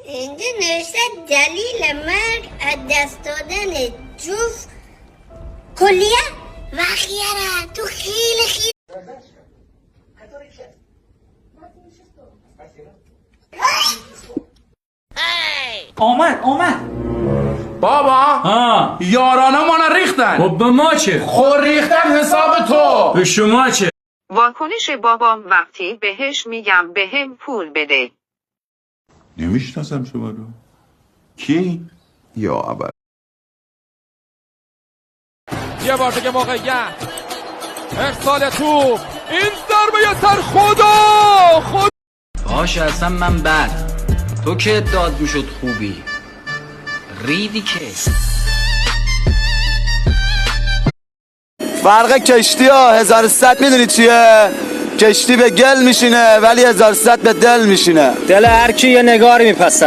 اینجا نوشته دلیل مرگ از دست دادن جفت کلیه و خیره. تو خیلی اومد بابا یارانا ما ریختن. خب به ما چه؟ خور ریختن حساب تو. به شما چه؟ واکنش بابام وقتی بهش میگم بهم پول بده. نمیشناسم شما رو. کی؟ یا ابر یه بار دیگه موقعیت ارسال توپ، این ضربه سر خدا باشه اصلا من بد، تو که داد میشد خوبی ریدی که. فرق کشتی ها 1100 میدونی چیه؟ کشتی به گل میشینه ولی 1100 به دل میشینه. دل هر کی یه نگاری میپسه.